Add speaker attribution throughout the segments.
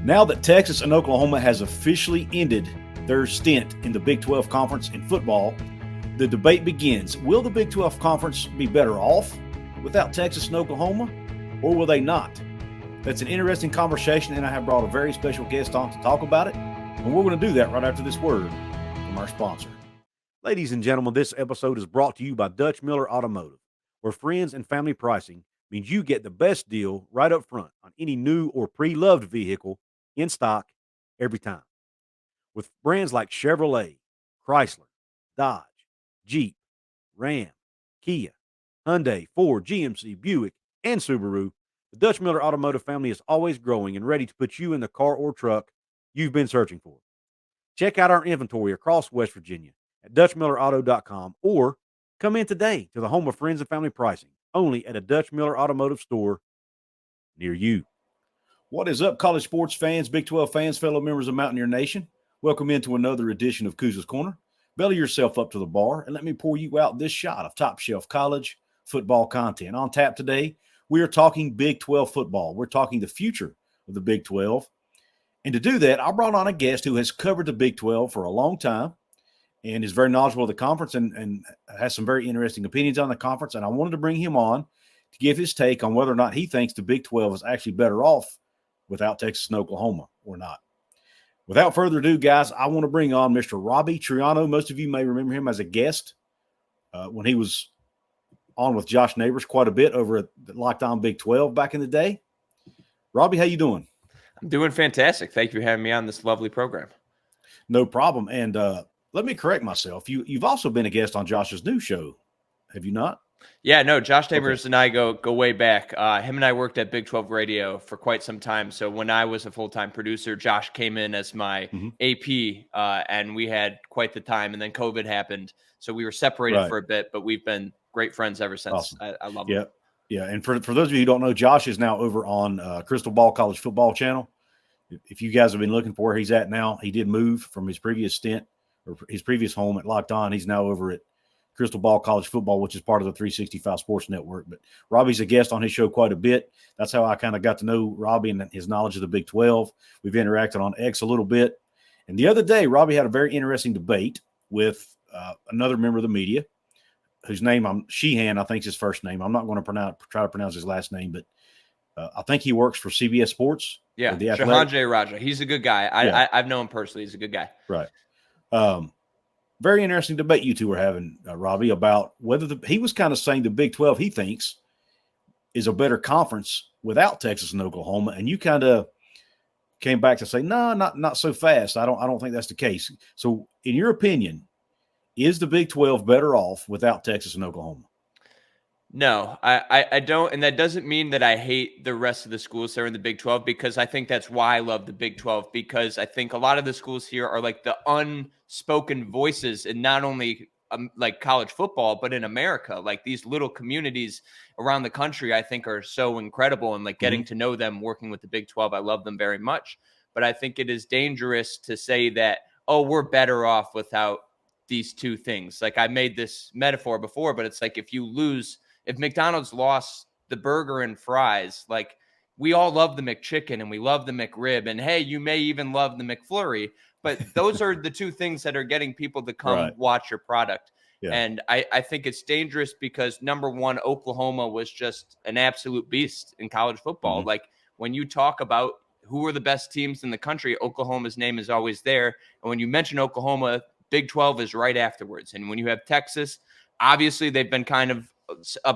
Speaker 1: Now that Texas and Oklahoma has officially ended their stint in the Big 12 Conference in football, the debate begins. Will the Big 12 Conference be better off without Texas and Oklahoma, or will they not? That's an interesting conversation, and I have brought a very special guest on to talk about it, and we're going to do that right after this word from our sponsor. Ladies and gentlemen, this episode is brought to you by Dutch Miller Automotive, where friends and family pricing means you get the best deal right up front on any new or pre-loved vehicle in stock every time. With brands like Chevrolet, Chrysler, Dodge, Jeep, Ram, Kia, Hyundai, Ford, GMC, Buick, and Subaru, the Dutch Miller Automotive family is always growing and ready to put you in the car or truck you've been searching for. Check out our inventory across West Virginia at DutchMillerAuto.com or come in today to the home of friends and family pricing, only at a Dutch Miller Automotive store near you. What is up, college sports fans, Big 12 fans, fellow members of Mountaineer Nation? Welcome into another edition of Couz's Corner. Belly yourself up to the bar and let me pour you out this shot of top-shelf college football content. On tap today, we are talking Big 12 football. We're talking the future of the Big 12. And to do that, I brought on a guest who has covered the Big 12 for a long time and is very knowledgeable of the conference and has some very interesting opinions on the conference. And I wanted to bring him on to give his take on whether or not he thinks the Big 12 is actually better off without Texas and Oklahoma or not. Without further ado, guys, I want to bring on Mr. Robbie Triano. Most of you may remember him as a guest when he was on with Josh Neighbors quite a bit over at Locked On Big 12 back in the day. Robbie, how you doing?
Speaker 2: I'm doing fantastic. Thank you for having me on this lovely program.
Speaker 1: No problem. And let me correct myself. You've also been a guest on Josh's new show, have you not?
Speaker 2: Yeah, no, Josh Neighbors and I go way back. Him and I worked at Big 12 Radio for quite some time. So when I was a full-time producer, Josh came in as my AP, and we had quite the time. And then COVID happened. So we were separated for a bit, but we've been great friends ever since. Awesome. I love him.
Speaker 1: Yeah. And for those of you who don't know, Josh is now over on Crystal Ball College Football Channel. If you guys have been looking for where he's at now, he did move from his previous stint or his previous home at Locked On. He's now over at Crystal Ball College Football, which is part of the 365 Sports Network. But Robbie's a guest on his show quite a bit. That's how I kind of got to know Robbie and his knowledge of the Big 12. We've interacted on X a little bit. And the other day, Robbie had a very interesting debate with another member of the media, whose name Sheehan, I think is his first name. I'm not going to try to pronounce his last name, but I think he works for CBS Sports.
Speaker 2: Yeah, Shahan Raja. He's a good guy. I've known him personally. He's a good guy.
Speaker 1: Right. Very interesting debate you two were having, Robbie, about whether he was kind of saying the Big 12 he thinks is a better conference without Texas and Oklahoma, and you kind of came back to say, no, not so fast. I don't think that's the case. So, in your opinion, is the Big 12 better off without Texas and Oklahoma?
Speaker 2: No, I don't. And that doesn't mean that I hate the rest of the schools that are in the Big 12, because I think that's why I love the Big 12, because I think a lot of the schools here are like the unspoken voices in not only like college football, but in America. Like these little communities around the country, I think are so incredible, and like getting to know them, working with the Big 12, I love them very much. But I think it is dangerous to say that, oh, we're better off without these two things. Like I made this metaphor before, but it's like if McDonald's lost the burger and fries, like we all love the McChicken and we love the McRib, and hey, you may even love the McFlurry, but those are the two things that are getting people to come watch your product. Yeah. And I think it's dangerous because, number one, Oklahoma was just an absolute beast in college football. Like when you talk about who are the best teams in the country, Oklahoma's name is always there. And when you mention Oklahoma, Big 12 is right afterwards. And when you have Texas, obviously they've been kind of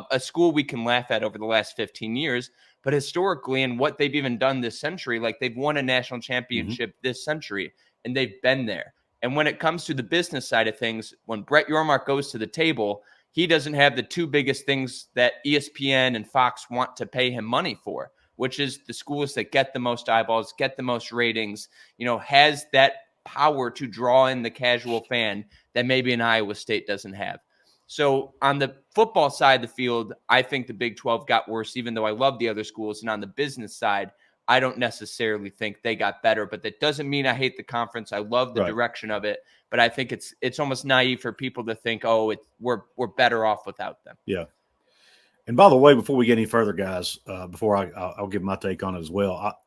Speaker 2: a school we can laugh at over the last 15 years, but historically, and what they've even done this century, like they've won a national championship this century, and they've been there. And when it comes to the business side of things, when Brett Yormark goes to the table, he doesn't have the two biggest things that ESPN and Fox want to pay him money for, which is the schools that get the most eyeballs, get the most ratings, has that power to draw in the casual fan that maybe an Iowa State doesn't have. So on the football side of the field, I think the Big 12 got worse, even though I love the other schools. And on the business side, I don't necessarily think they got better, but that doesn't mean I hate the conference. I love the direction of it, but I think it's almost naive for people to think, oh, we're better off without them.
Speaker 1: Yeah. And by the way, before we get any further, guys, before I'll give my take on it as well,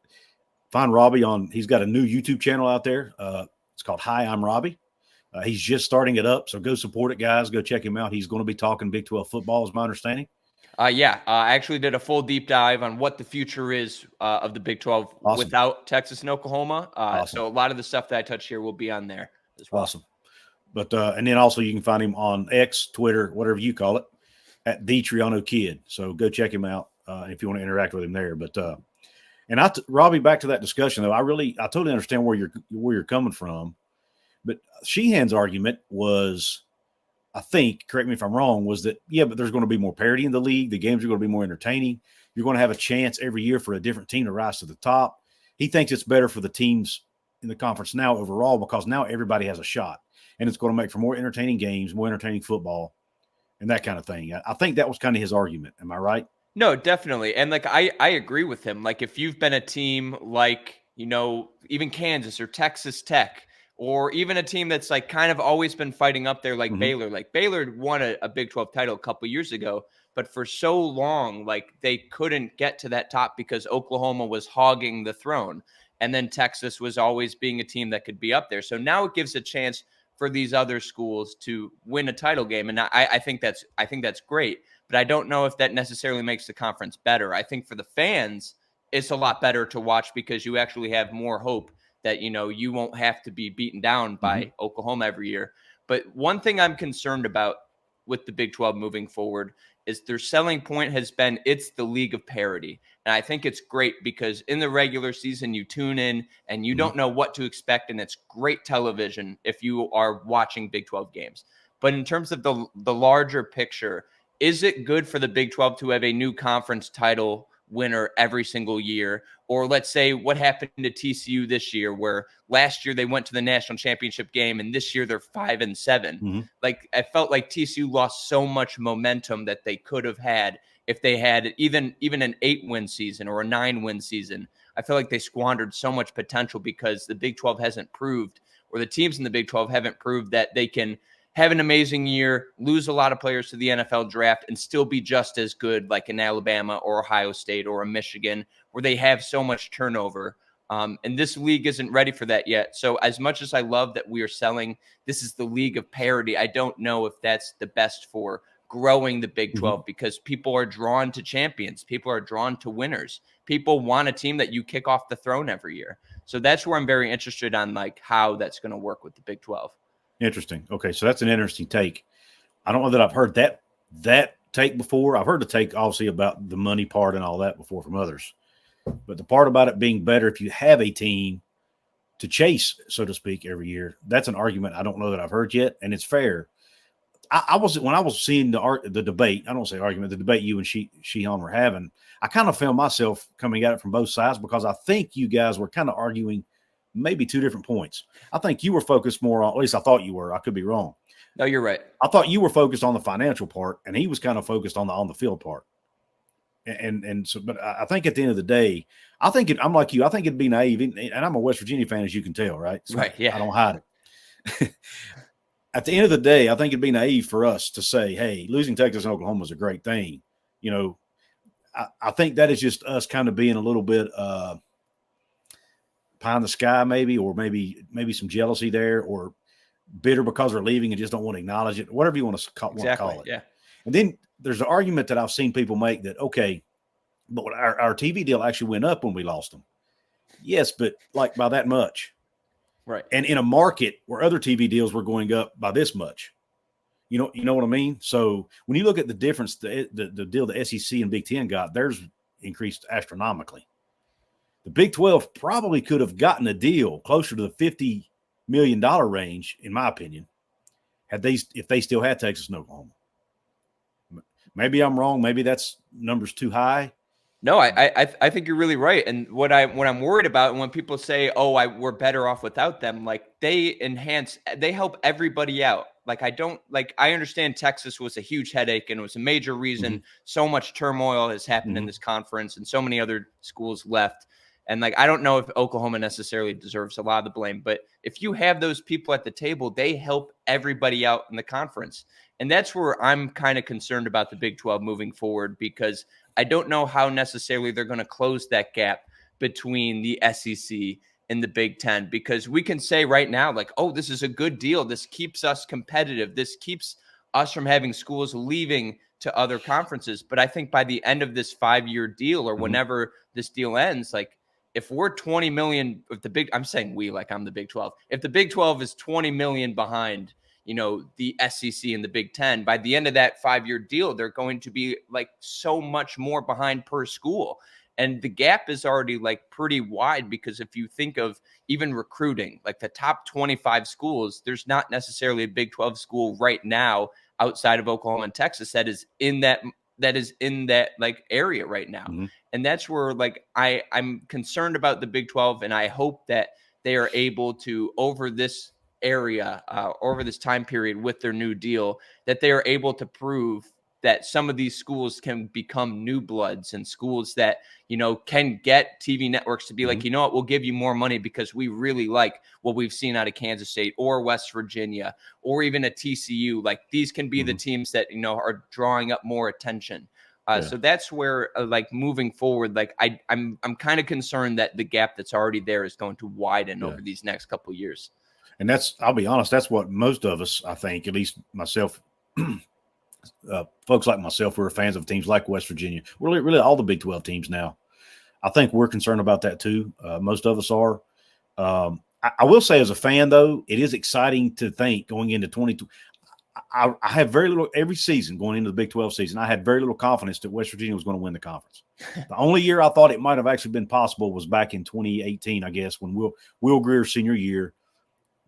Speaker 1: find Robbie he's got a new YouTube channel out there. It's called Hi, I'm Robbie. He's just starting it up. So go support it, guys. Go check him out. He's going to be talking Big 12 football, is my understanding.
Speaker 2: I actually did a full deep dive on what the future is of the Big 12 without Texas and Oklahoma. So a lot of the stuff that I touch here will be on there as well.
Speaker 1: Awesome. But and then also you can find him on X, Twitter, whatever you call it, at the Triano Kid. So go check him out if you want to interact with him there. But Robbie, back to that discussion though, I totally understand where you're coming from. But Sheehan's argument was, I think, correct me if I'm wrong, was that, but there's going to be more parity in the league. The games are going to be more entertaining. You're going to have a chance every year for a different team to rise to the top. He thinks it's better for the teams in the conference now overall because now everybody has a shot. And it's going to make for more entertaining games, more entertaining football, and that kind of thing. I think that was kind of his argument. Am I right?
Speaker 2: No, definitely. And like I agree with him. Like if you've been a team like, even Kansas or Texas Tech, or even a team that's like kind of always been fighting up there, like Baylor. Like Baylor won a Big 12 title a couple years ago, but for so long, like they couldn't get to that top because Oklahoma was hogging the throne. And then Texas was always being a team that could be up there. So now it gives a chance for these other schools to win a title game. And I think that's great, but I don't know if that necessarily makes the conference better. I think for the fans, it's a lot better to watch because you actually have more hope that, you won't have to be beaten down by Oklahoma every year. But one thing I'm concerned about with the Big 12 moving forward is their selling point has been it's the league of parody. And I think it's great because in the regular season, you tune in and you don't know what to expect. And it's great television if you are watching Big 12 games. But in terms of the larger picture, is it good for the Big 12 to have a new conference title winner every single year? Or let's say what happened to TCU this year, where last year they went to the national championship game and this year they're 5-7. Like I felt like TCU lost so much momentum that they could have had if they had even an 8-win season or a 9-win season. I feel like they squandered so much potential because the Big 12 hasn't proved, or the teams in the Big 12 haven't proved that they can have an amazing year, lose a lot of players to the NFL draft, and still be just as good like an Alabama or Ohio State or a Michigan, where they have so much turnover. And this league isn't ready for that yet. So as much as I love that we are selling, this is the league of parity, I don't know if that's the best for growing the Big 12 because people are drawn to champions. People are drawn to winners. People want a team that you kick off the throne every year. So that's where I'm very interested on like how that's going to work with the Big 12.
Speaker 1: Interesting. Okay, so that's an interesting take. I don't know that I've heard that take before. I've heard the take obviously about the money part and all that before from others. But the part about it being better if you have a team to chase, so to speak, every year, that's an argument I don't know that I've heard yet, and it's fair. When I was seeing the debate, I don't say argument, the debate you and Sheehan were having, I kind of found myself coming at it from both sides because I think you guys were kind of arguing maybe two different points. I think you were focused more on, at least I thought you were. I could be wrong.
Speaker 2: No, you're right.
Speaker 1: I thought you were focused on the financial part, and he was kind of focused on the field part. And so, but I think at the end of the day, I'm like you. I think it'd be naive, and I'm a West Virginia fan, as you can tell, right? So
Speaker 2: right. Yeah.
Speaker 1: I don't hide it. At the end of the day, I think it'd be naive for us to say, "Hey, losing Texas and Oklahoma is a great thing." I think that is just us kind of being a little bit pie in the sky, maybe, or maybe some jealousy there, or bitter because we're leaving and just don't want to acknowledge it, whatever you want to call it.
Speaker 2: Yeah.
Speaker 1: And then there's an argument that I've seen people make that, okay, but our TV deal actually went up when we lost them. Yes, but like by that much.
Speaker 2: Right.
Speaker 1: And in a market where other TV deals were going up by this much. You know what I mean? So when you look at the difference, the deal the SEC and Big Ten got, theirs increased astronomically. The Big 12 probably could have gotten a deal closer to the $50 million range, in my opinion, if they still had Texas and Oklahoma. Maybe I'm wrong. Maybe that's numbers too high.
Speaker 2: No, I think you're really right. And what I'm worried about, and when people say, "Oh, we're better off without them," like they help everybody out. Like I understand Texas was a huge headache and it was a major reason so much turmoil has happened in this conference and so many other schools left. And like I don't know if Oklahoma necessarily deserves a lot of the blame, but if you have those people at the table, they help everybody out in the conference. And that's where I'm kind of concerned about the Big 12 moving forward, because I don't know how necessarily they're going to close that gap between the SEC and the Big Ten, because we can say right now, like, oh, this is a good deal. This keeps us competitive. This keeps us from having schools leaving to other conferences. But I think by the end of this 5-year deal, or whenever this deal ends, like, if we're 20 million, I'm saying we, like I'm the Big 12. If the Big 12 is 20 million behind, the SEC and the Big Ten, by the end of that 5-year deal, they're going to be like so much more behind per school. And the gap is already like pretty wide, because if you think of even recruiting, like the top 25 schools, there's not necessarily a Big 12 school right now outside of Oklahoma and Texas that is in that like area right now. And that's where like I'm concerned about the Big 12, and I hope that they are able to, over this area, over this time period with their new deal, that they are able to prove that some of these schools can become new bloods, and schools that, can get TV networks to be like, you know what, we'll give you more money because we really like what we've seen out of Kansas State or West Virginia or even a TCU. Like, these can be the teams that, are drawing up more attention. So that's where, like, moving forward, like I'm kind of concerned that the gap that's already there is going to widen over these next couple of years.
Speaker 1: And I'll be honest, that's what most of us, I think, at least myself, folks like myself who are fans of teams like West Virginia, really all the Big 12 teams now, I think we're concerned about that too. Most of us are. I will say, as a fan, though, it is exciting to think going into 22. I have very little every season going into the Big 12 season. I had very little confidence that West Virginia was going to win the conference. The only year I thought it might have actually been possible was back in 2018, I guess, when Will Greer's senior year.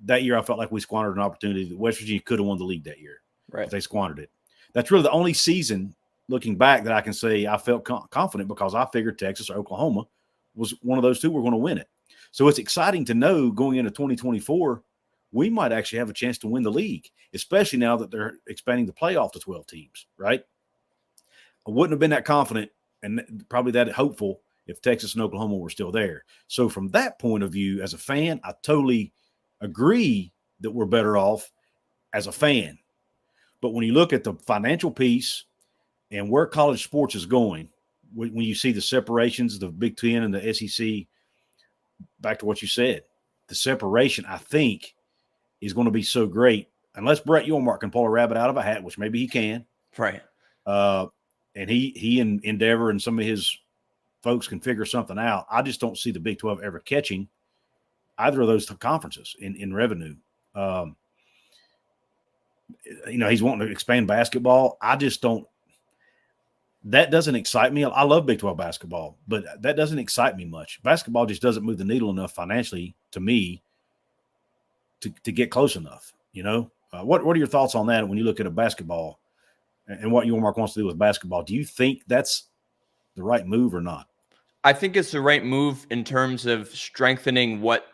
Speaker 1: That year, I felt like we squandered an opportunity that West Virginia could have won the league that year.
Speaker 2: Right.
Speaker 1: But they squandered it. That's really the only season, looking back, that I can say I felt confident, because I figured Texas or Oklahoma was one of those two were going to win it. So it's exciting to know going into 2024, we might actually have a chance to win the league, especially now that they're expanding the playoff to 12 teams, right? I wouldn't have been that confident and probably that hopeful if Texas and Oklahoma were still there. So from that point of view, as a fan, I totally agree that we're better off as a fan. But when you look at the financial piece and where college sports is going, when you see the separations, the Big Ten and the SEC, back to what you said, the separation, I think, is going to be so great. Unless Brett Yormark can pull a rabbit out of a hat, which maybe he can.
Speaker 2: Right.
Speaker 1: And he and Endeavor and some of his folks can figure something out. I just don't see the Big 12 ever catching either of those conferences in revenue. He's wanting to expand basketball. I just don't. That doesn't excite me. I love Big 12 basketball, but that doesn't excite me much. Basketball just doesn't move the needle enough financially to me to get close enough. What are your thoughts on that when you look at a basketball and what Yormark wants to do with basketball? Do you think that's the right move or not?
Speaker 2: I think it's the right move in terms of strengthening what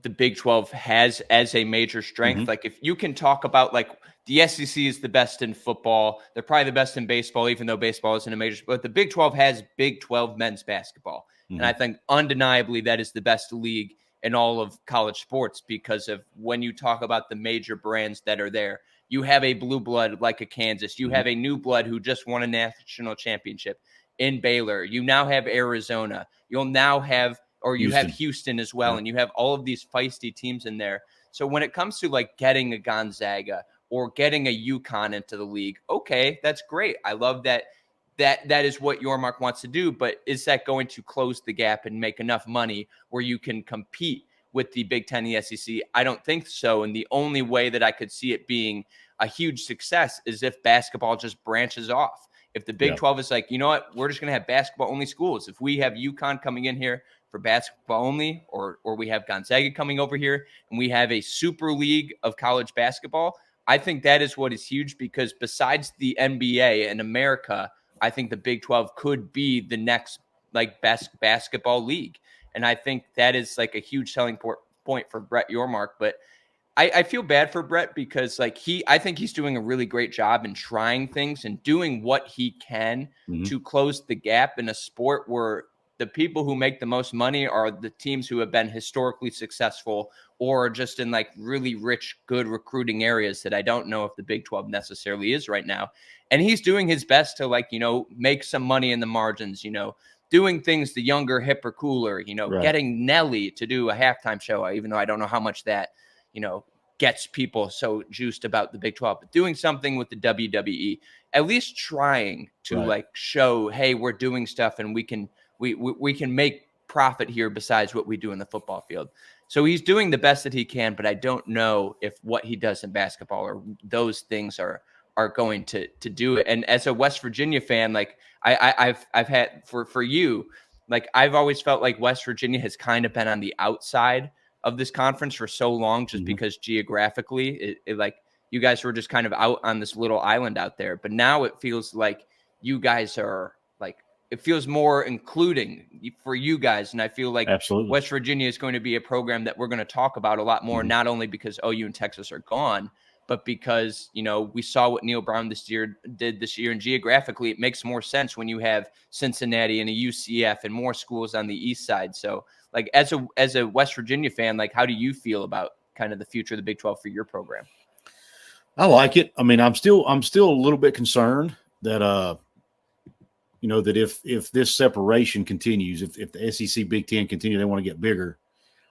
Speaker 2: the Big 12 has as a major strength. Like, if you can talk about, like, the SEC is the best in football, they're probably the best in baseball, even though baseball isn't a major, but the Big 12 has Big 12 men's basketball. And I think undeniably that is the best league in all of college sports, because of when you talk about the major brands that are there, you have a blue blood like a Kansas, you have a new blood who just won a national championship in Baylor, you now have Arizona, you'll now have, or you have Houston as well. And you have all of these feisty teams in there. So when it comes to, like, getting a Gonzaga or getting a UConn into the league, okay, that's great. I love that is what Yormark wants to do. But is that going to close the gap and make enough money where you can compete with the Big Ten and the SEC? I don't think so. And the only way that I could see it being a huge success is if basketball just branches off. If the Big 12 is like, you know what, we're just going to have basketball only schools. If we have UConn coming in here for basketball only, or we have Gonzaga coming over here and we have a super league of college basketball, I think that is what is huge, because besides the NBA in America, I think the Big 12 could be the next, like, best basketball league. And I think that is, like, a huge selling point for Brett Yormark. But I feel bad for Brett, because, like, I think he's doing a really great job in trying things and doing what he can to close the gap in a sport where the people who make the most money are the teams who have been historically successful or just in, like, really rich, good recruiting areas that I don't know if the Big 12 necessarily is right now. And he's doing his best to, like, make some money in the margins, doing things the younger, hipper, cooler,
Speaker 1: Right.
Speaker 2: getting Nelly to do a halftime show, even though I don't know how much that, gets people so juiced about the Big 12, but doing something with the WWE, at least trying to
Speaker 1: Right.
Speaker 2: show, hey, we're doing stuff and we can make profit here besides what we do in the football field. So he's doing the best that he can, but I don't know if what he does in basketball or those things are going to do it. And as a West Virginia fan, I've had for you, I've always felt like West Virginia has kind of been on the outside of this conference for so long, just because geographically it you guys were just kind of out on this little island out there. But now it feels like you guys are it feels more including for you guys. And I feel like
Speaker 1: Absolutely.
Speaker 2: West Virginia is going to be a program that we're going to talk about a lot more, not only because OU and Texas are gone, but because, we saw what Neil Brown did this year. And geographically, it makes more sense when you have Cincinnati and a UCF and more schools on the east side. So as a West Virginia fan, how do you feel about kind of the future of the Big 12 for your program?
Speaker 1: I like it. I mean, I'm still a little bit concerned that, that if this separation continues, if the SEC Big Ten continue, they want to get bigger,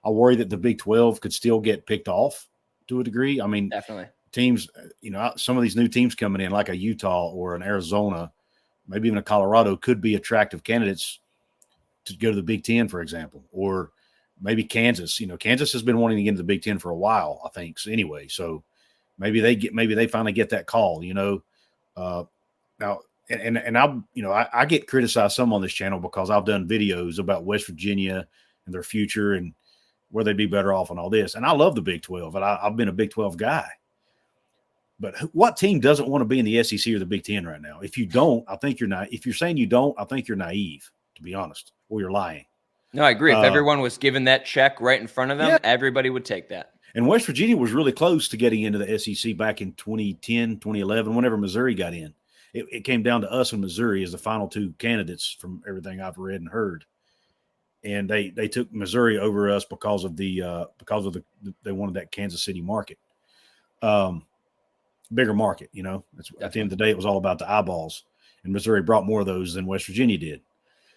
Speaker 1: I worry that the Big 12 could still get picked off to a degree. I mean,
Speaker 2: definitely
Speaker 1: teams, some of these new teams coming in, like a Utah or an Arizona, maybe even a Colorado, could be attractive candidates to go to the Big Ten, for example, or maybe Kansas. Kansas has been wanting to get into the Big Ten for a while, I think. So anyway, so maybe they finally get that call. Now. And I get criticized some on this channel because I've done videos about West Virginia and their future and where they'd be better off and all this. And I love the Big 12, and I've been a Big 12 guy. But what team doesn't want to be in the SEC or the Big 10 right now? If you don't, I think you're not. If you're saying you don't, I think you're naive, to be honest, or you're lying.
Speaker 2: No, I agree. If everyone was given that check right in front of them, everybody would take that.
Speaker 1: And West Virginia was really close to getting into the SEC back in 2010, 2011, whenever Missouri got in. It came down to us and Missouri as the final two candidates from everything I've read and heard. And they took Missouri over us because of they wanted that Kansas City market, bigger market. At the end of the day, it was all about the eyeballs, and Missouri brought more of those than West Virginia did.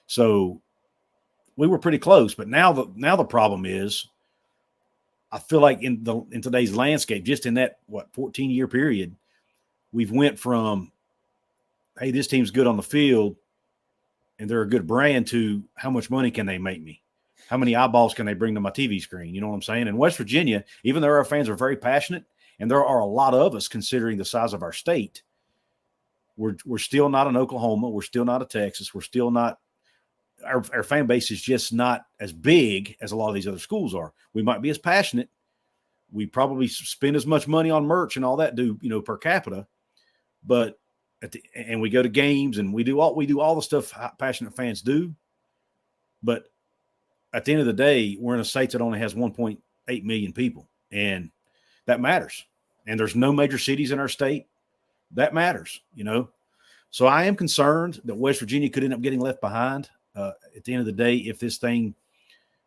Speaker 1: So we were pretty close. But now the problem is, I feel like in today's landscape, just in that 14-year period, we've went from, hey, this team's good on the field and they're a good brand, to how much money can they make me? How many eyeballs can they bring to my TV screen? You know what I'm saying? In West Virginia, even though our fans are very passionate, and there are a lot of us considering the size of our state, we're still not in Oklahoma. We're still not a Texas. We're still not – our fan base is just not as big as a lot of these other schools are. We might be as passionate. We probably spend as much money on merch and all that per capita, but – and we go to games and we do all the stuff passionate fans do. But at the end of the day, we're in a state that only has 1.8 million people, and that matters. And there's no major cities in our state. That matters, So I am concerned that West Virginia could end up getting left behind. At the end of the day, if this thing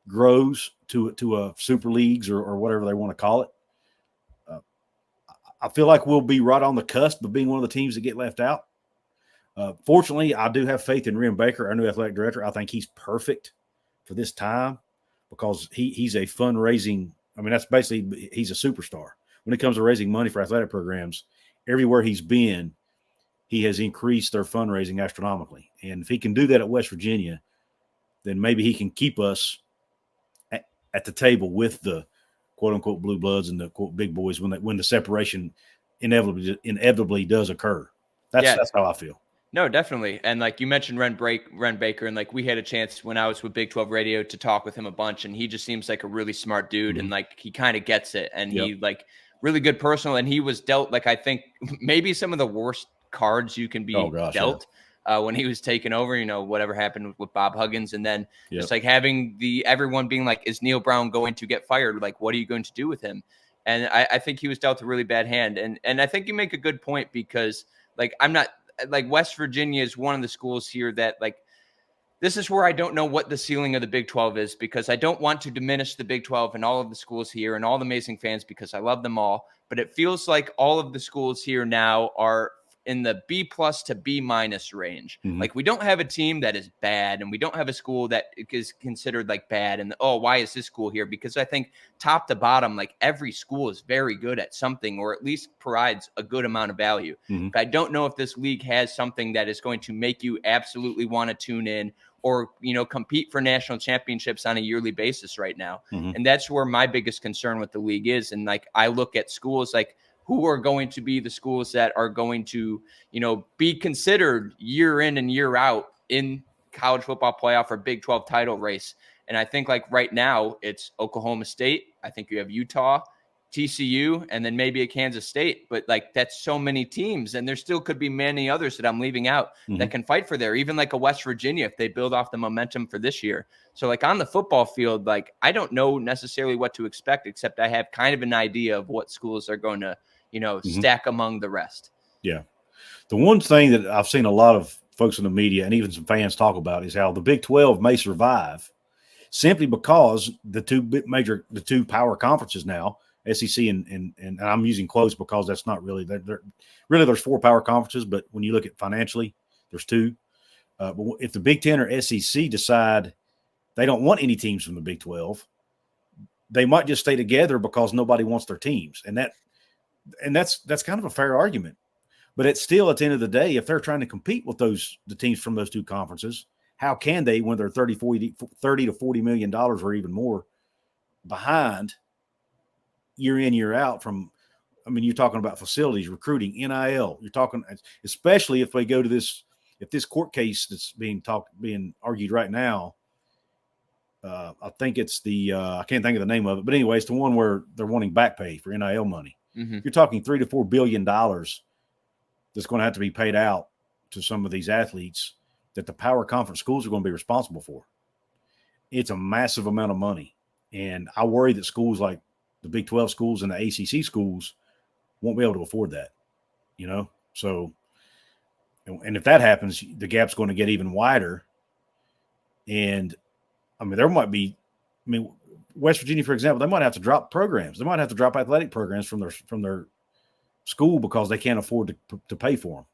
Speaker 1: grows to a super leagues or whatever they want to call it, I feel like we'll be right on the cusp of being one of the teams that get left out. Fortunately, I do have faith in Ren Baker, our new athletic director. I think he's perfect for this time because he's a fundraising. I mean, that's basically, he's a superstar. When it comes to raising money for athletic programs, everywhere he's been, he has increased their fundraising astronomically. And if he can do that at West Virginia, then maybe he can keep us at the table with the quote unquote blue bloods and the quote big boys when the separation inevitably does occur. That's how I feel.
Speaker 2: No, definitely. And you mentioned Ren Baker, and we had a chance when I was with Big 12 Radio to talk with him a bunch, and he just seems like a really smart dude, and he kind of gets it, and he really good personal, and he was dealt I think maybe some of the worst cards you can be dealt. When he was taking over, whatever happened with Bob Huggins. And then just having everyone being is Neil Brown going to get fired? What are you going to do with him? And I think he was dealt a really bad hand. And I think you make a good point because I'm not West Virginia is one of the schools here that this is where I don't know what the ceiling of the Big 12 is, because I don't want to diminish the Big 12 and all of the schools here and all the amazing fans, because I love them all. But it feels like all of the schools here now are in the B+ to B- range.
Speaker 1: Mhm.
Speaker 2: Like, we don't have a team that is bad, and we don't have a school that is considered like bad. And why is this school here? Because I think top to bottom, like every school is very good at something, or at least provides a good amount of value.
Speaker 1: Mhm.
Speaker 2: But I don't know if this league has something that is going to make you absolutely want to tune in, or, compete for national championships on a yearly basis right now.
Speaker 1: Mhm.
Speaker 2: And that's where my biggest concern with the league is. And like, I look at schools like, who are going to be the schools that are going to, be considered year in and year out in college football playoff or Big 12 title race. And I think like right now it's Oklahoma State. I think you have Utah, TCU, and then maybe a Kansas State. But like, that's so many teams, and there still could be many others that I'm leaving out that can fight for there, even like a West Virginia if they build off the momentum for this year. So like on the football field, like I don't know necessarily what to expect, except I have kind of an idea of what schools are going to, stack among the rest.
Speaker 1: Yeah. The one thing that I've seen a lot of folks in the media and even some fans talk about is how the Big 12 may survive simply because the two power conferences now, SEC and I'm using quotes because that's not really really there's 4 power conferences, but when you look at financially, there's 2. But if the Big 10 or SEC decide they don't want any teams from the Big 12, they might just stay together because nobody wants their teams, and that's kind of a fair argument. But it's still, at the end of the day, if they're trying to compete with the teams from those 2 conferences, how can they when they're $30 to $40 million or even more behind year in, year out you're talking about facilities, recruiting, NIL. You're talking, especially if they go to this court case that's being argued right now. I think it's I can't think of the name of it, but anyway, it's the one where they're wanting back pay for NIL money.
Speaker 2: Mm-hmm.
Speaker 1: You're talking $3 to $4 billion that's going to have to be paid out to some of these athletes that the power conference schools are going to be responsible for. It's a massive amount of money. And I worry that schools like the Big 12 schools and the ACC schools won't be able to afford that, So, and if that happens, the gap's going to get even wider. And there might be, West Virginia, for example, they might have to drop programs. They might have to drop athletic programs from their school because they can't afford to pay for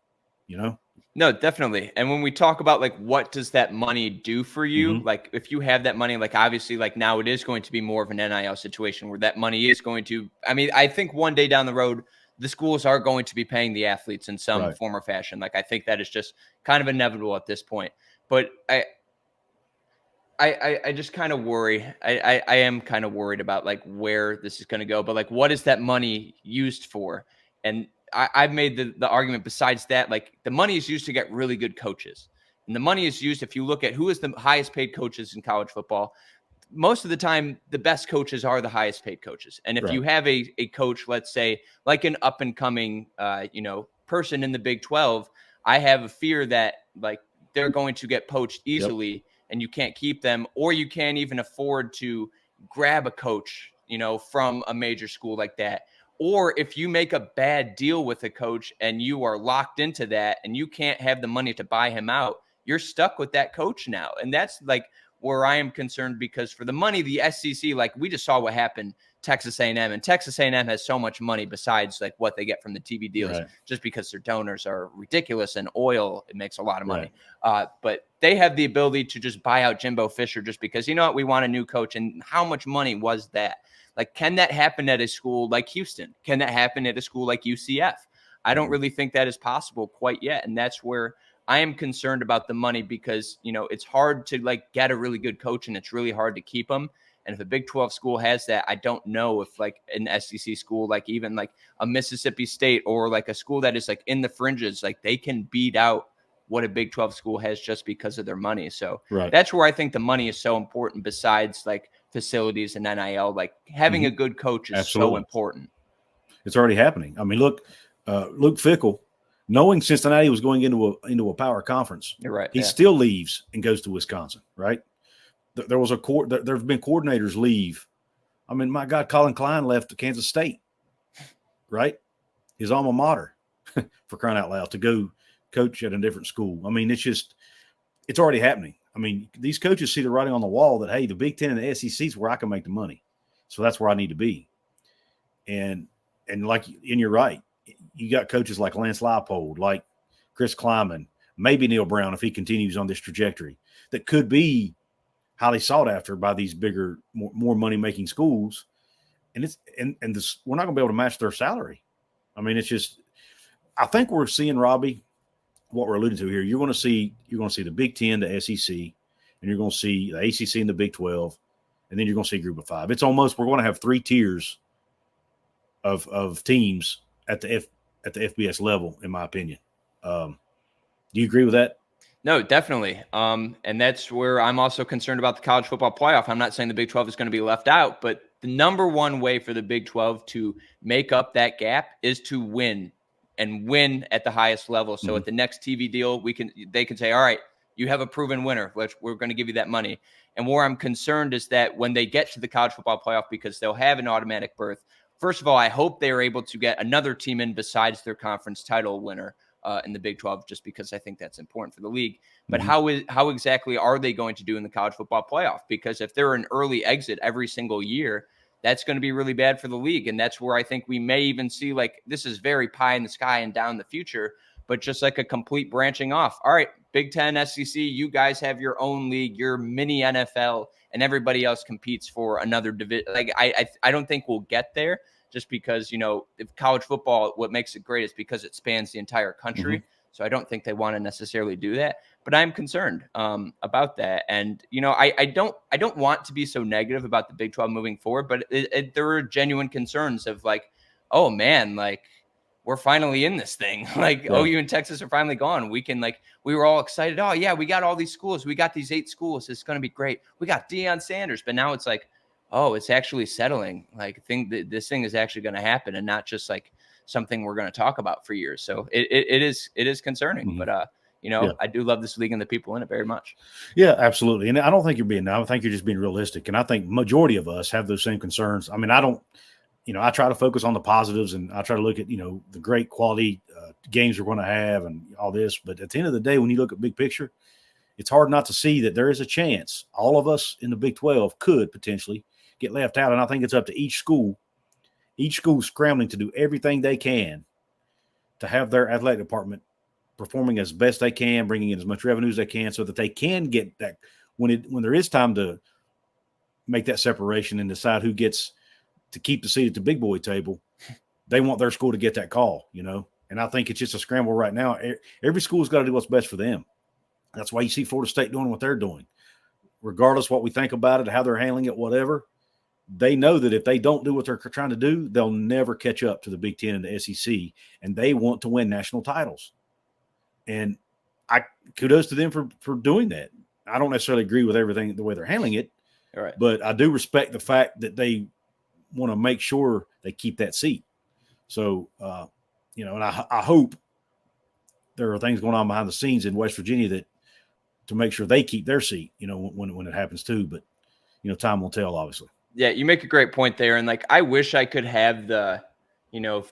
Speaker 1: them,
Speaker 2: No, definitely. And when we talk about like, what does that money do for you?
Speaker 1: Mm-hmm.
Speaker 2: Like if you have that money, like obviously like now it is going to be more of an NIL situation where that money is going to, I think one day down the road, the schools are going to be paying the athletes in some form or fashion. Like I think that is just kind of inevitable at this point. But I just kind of worry. I am kind of worried about like where this is going to go, but like, what is that money used for? And I've made the argument besides that, like the money is used to get really good coaches. And the money is used, if you look at who is the highest paid coaches in college football, most of the time, the best coaches are the highest paid coaches. And if you have a coach, let's say like an up and coming, person in the Big 12, I have a fear that like they're going to get poached easily and you can't keep them, or you can't even afford to grab a coach, from a major school like that. Or if you make a bad deal with a coach and you are locked into that and you can't have the money to buy him out, you're stuck with that coach now. And that's like where I am concerned, because for the money, the SEC, like we just saw what happened, Texas A&M, and Texas A&M has so much money besides like what they get from the TV deals, just because their donors are ridiculous, and oil, it makes a lot of money. But they have the ability to just buy out Jimbo Fisher just because, we want a new coach. And how much money was that? Like, can that happen at a school like Houston? Can that happen at a school like UCF? I don't really think that is possible quite yet. And that's where I am concerned about the money, because, it's hard to like get a really good coach and it's really hard to keep them. And if a Big 12 school has that, I don't know if like an SEC school, like even like a Mississippi State or like a school that is like in the fringes, like they can beat out what a Big 12 school has just because of their money. So that's where I think the money is so important, besides like facilities and NIL. Like having a good coach is so important.
Speaker 1: It's already happening. Luke Fickell, knowing Cincinnati was going into a power conference, he still leaves and goes to Wisconsin, right? There was there's been coordinators leave. My God, Colin Klein left to Kansas State, right? His alma mater, for crying out loud, to go coach at a different school. It's already happening. These coaches see the writing on the wall that, hey, the Big Ten and the SEC is where I can make the money. So that's where I need to be. And you're right. you got coaches like Lance Leipold, like Chris Kleiman, maybe Neil Brown if he continues on this trajectory, that could be highly sought after by these bigger, more money making schools. And we're not going to be able to match their salary. I mean, it's just, I think we're seeing, Robbie, what we're alluding to here. You're going to see the Big Ten, the SEC, and you're going to see the ACC and the Big 12, and then you're going to see Group of Five. It's almost, we're going to have three tiers of teams at the FBS level, in my opinion. Do you agree with that?
Speaker 2: No, definitely. And that's where I'm also concerned about the college football playoff. I'm not saying the Big 12 is going to be left out, but the number one way for the Big 12 to make up that gap is to win, and win at the highest level. So at the next TV deal, they can say, all right, you have a proven winner. We're going to give you that money. And where I'm concerned is that when they get to the college football playoff, because they'll have an automatic berth, first of all, I hope they are able to get another team in besides their conference title winner in the Big 12, just because I think that's important for the league. But how exactly are they going to do in the college football playoff? Because if they're an early exit every single year, that's going to be really bad for the league. And that's where I think we may even see, like, this is very pie in the sky and down the future, but just like a complete branching off. All right, Big Ten, SEC, you guys have your own league, your mini NFL, and everybody else competes for another division. Like, I don't think we'll get there, just because, if college football, what makes it great is because it spans the entire country. So I don't think they want to necessarily do that, but I'm concerned about that. And, I don't want to be so negative about the Big 12 moving forward, but there are genuine concerns of, like, oh man, like, we're finally in this thing. Like, OU and Texas are finally gone. We can, like, we were all excited. Oh yeah, we got all these schools. We got these 8 schools. It's going to be great. We got Deion Sanders, but now it's like, oh, it's actually settling. Like, this thing is actually going to happen, and not just like something we're going to talk about for years. So it is concerning, but I do love this league and the people in it very much.
Speaker 1: Yeah, absolutely. And I don't think you're being, I think you're just being realistic. And I think majority of us have those same concerns. I mean, I try to focus on the positives, and I try to look at, the great quality games we're going to have and all this. But at the end of the day, when you look at big picture, it's hard not to see that there is a chance all of us in the Big 12 could potentially get left out. And I think it's up to each school scrambling to do everything they can to have their athletic department performing as best they can, bringing in as much revenue as they can, so that they can get that when there is time to make that separation and decide who gets to keep the seat at the big boy table. They want their school to get that call, and I think it's just a scramble right now. Every school's got to do what's best for them. That's why you see Florida State doing what they're doing. Regardless what we think about it, how they're handling it, whatever, they know that if they don't do what they're trying to do, they'll never catch up to the Big Ten and the SEC, and they want to win national titles. And I kudos to them for doing that. I don't necessarily agree with everything, the way they're handling it,
Speaker 2: all right,
Speaker 1: but I do respect the fact that they want to make sure they keep that seat. So, and I hope there are things going on behind the scenes in West Virginia to make sure they keep their seat, when it happens too. But, time will tell, obviously.
Speaker 2: Yeah, you make a great point there. And, like, I wish I could have the,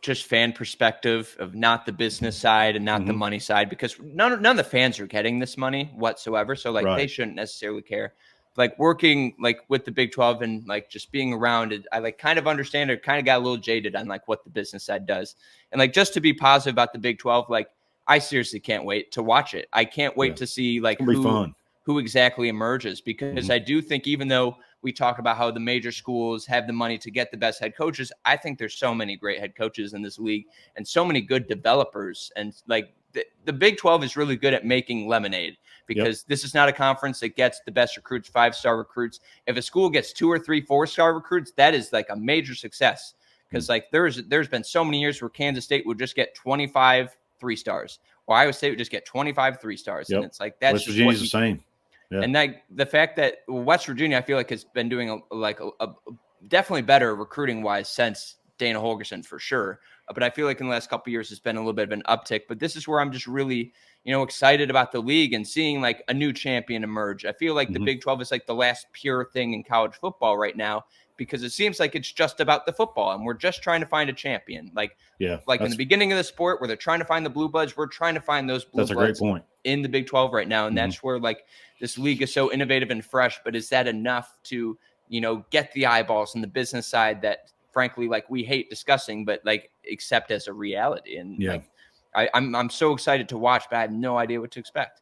Speaker 2: just fan perspective of not the business side and not the money side, because none of the fans are getting this money whatsoever. So, like, they shouldn't necessarily care. Like, working, like, with the Big 12 and, like, just being around it, I, like, kind of understand it, kind of got a little jaded on, like, what the business side does. And, like, just to be positive about the Big 12, like, I seriously can't wait to watch it. I can't wait to see, like, who exactly emerges, because I do think, even though we talk about how the major schools have the money to get the best head coaches, I think there's so many great head coaches in this league and so many good developers. And, like, the Big 12 is really good at making lemonade, because this is not a conference that gets the best recruits, 5-star recruits. If a school gets 2 or 3 4-star recruits, that is, like, a major success. Because, like, there's been so many years where Kansas State would just get 25 3-stars, or Iowa State would just get 25 3-stars. And it's like, that's
Speaker 1: West Virginia's the same.
Speaker 2: Yeah. And, like, the fact that West Virginia, I feel like, has been doing a definitely better recruiting wise since Dana Holgorsen, for sure. But I feel like in the last couple of years, it's been a little bit of an uptick. But this is where I'm just really, excited about the league and seeing, like, a new champion emerge. I feel like the Big 12 is, like, the last pure thing in college football right now, because it seems like it's just about the football and we're just trying to find a champion. Like in the beginning of the sport where they're trying to find the blue bloods, we're trying to find those blue bloods. That's a great point. In the Big 12 right now. And that's where, like, this league is so innovative and fresh, but is that enough to, get the eyeballs and the business side that frankly, like we hate discussing, but like accept as a reality. And
Speaker 1: Yeah.
Speaker 2: like I'm so excited to watch, but I have no idea what to expect.